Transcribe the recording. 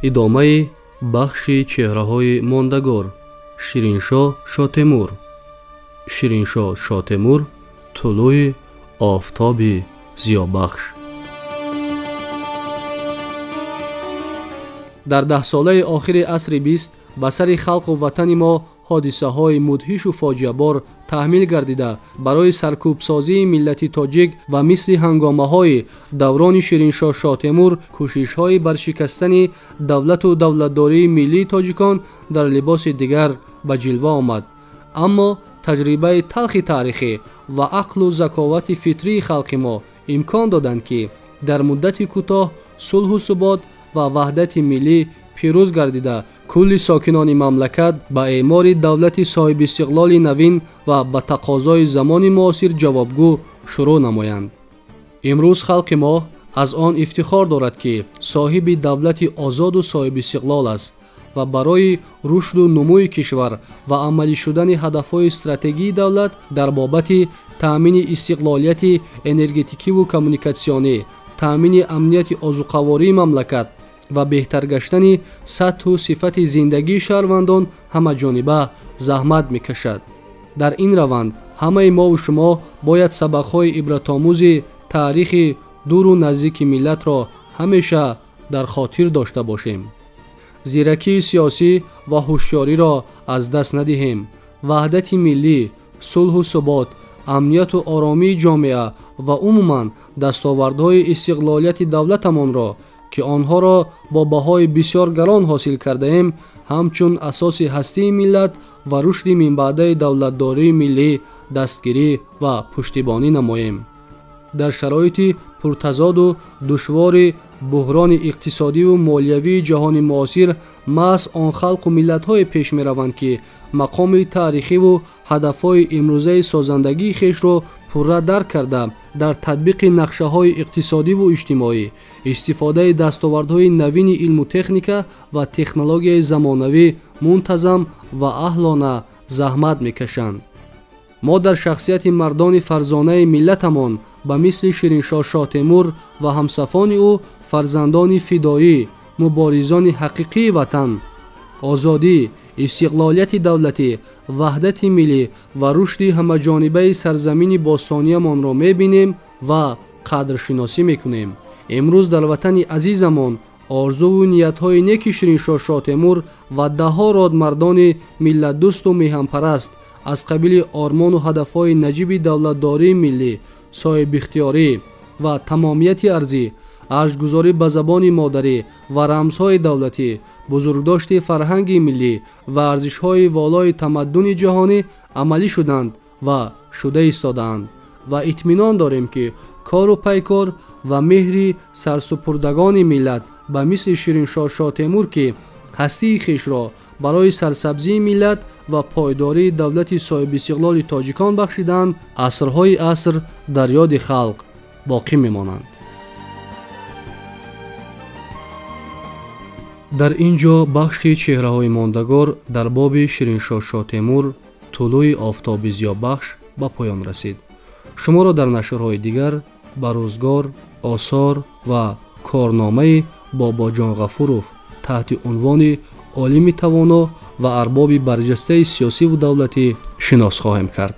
ادامه بخش چهره‌های ماندگار. شیرینشاه شاه تیمور. شیرینشاه شاه تیمور، طلوع آفتاب ضیابخش. در 10 ساله آخر عصر 20 به سر خلق و وطن ما حادثه های مدهش و فاجعه بار تحمیل گردیده برای سرکوب سازی ملت تاجیک و مثل هنگامه های دوران شیرینشاه شاه تیمور کوشش های بر شکستن دولت و دولتداری ملی تاجیکان در لباس دیگر به جلوه آمد. اما تجربه تلخ تاریخی و عقل و ذکاوت فطری خلق ما امکان دادند که در مدت کوتاه صلح و ثبات و وحدت ملی پیروز گردیده کل ساکنان مملکت به اعمار دولت صاحب استقلال نوین و به تقاضای زمان معاصر جوابگو شروع نمایند. امروز خلق ما از آن افتخار دارد که صاحب دولت آزاد و صاحب استقلال است و برای رشد و نموی کشور و عملی شدن هدفهای استراتژی دولت در بابت تأمین استقلالیت انرژتیکی و کمیونیکاسیونی، تأمین امنیت آذوقه‌واری مملکت و بهتر گشتن سطح و صفت زندگی شهروندان همه جانبه زحمت میکشد. در این روند همه ما و شما باید سبقهای عبرت‌آموز تاریخ دور و نزدیک ملت را همیشه در خاطر داشته باشیم. زیرکی سیاسی و هوشیاری را از دست ندهیم. وحدت ملی، صلح و ثبات، امنیت و آرامی جامعه و عموما دستاوردهای استقلالیت دولتمان را که آنها را با بهای بسیار گران حاصل کرده ایم همچون اساس هستی ملت و رشد من بعد دولتداری ملی دستگیری و پشتیبانی نماییم. در شرایط پرتضاد و دشوار بحران اقتصادی و مالیوی جهان معاصر محض آن خلق و ملت‌های پیش می‌روند که مقام تاریخی و هدف‌های امروزه سازندگی خیش را پورا درک کرده در تطبیق نقشه‌های اقتصادی و اجتماعی، استفاده دستاوردهای نوین علم و تکنیک و تکنولوژی زمانوی منتظم و اهلانه زحمت می‌کشند. ما در شخصیت مردان فرزانه ملتمان به مثل شیرینشاه شاه تیمور و همصفان او فرزندان فدایی، مبارزان حقیقی وطن، آزادی، استقلالیت دولتی، وحدت ملی و رشد همه جانبه سرزمین باستانیمان را می‌بینیم و قدرشناسی می‌کنیم. امروز در وطن عزیزمان آرزو و نیت‌های نیک شیرینشاه شاه تیمور و ده‌ها راد مردان ملت دوست و میهن پرست از قبیل آرمان و هدف‌های نجیب دولتداری ملی، صاحب اختیاری و تمامیت ارضی، ارزش‌گذاری به زبان مادری و رمزهای دولتی، بزرگداشت فرهنگ ملی و ارزش‌های والای تمدن جهانی عملی شدند و شده ایستادند و اطمینان داریم که کار و پیکار و مهر سرسپردگان ملت به مثل شیرینشاه شاه تیمور که هستی خیش را برای سرسبزی ملت و پایداری دولت صاحب استقلال تاجیکان بخشیدند، عصرهای عصر در یاد خلق باقی میمانند. در اینجا بخش چهره‌های ماندگار در باب شیرینشاه شاه تیمور طلوع آفتاب ضیابخش به پایان رسید. شما را در نشرهای دیگر به روزگار، آثار و کارنامه بابا جان غفورов تحت عنوان عالم توانا و ارباب برجسته سیاسی و دولتی شناس خواهیم کرد.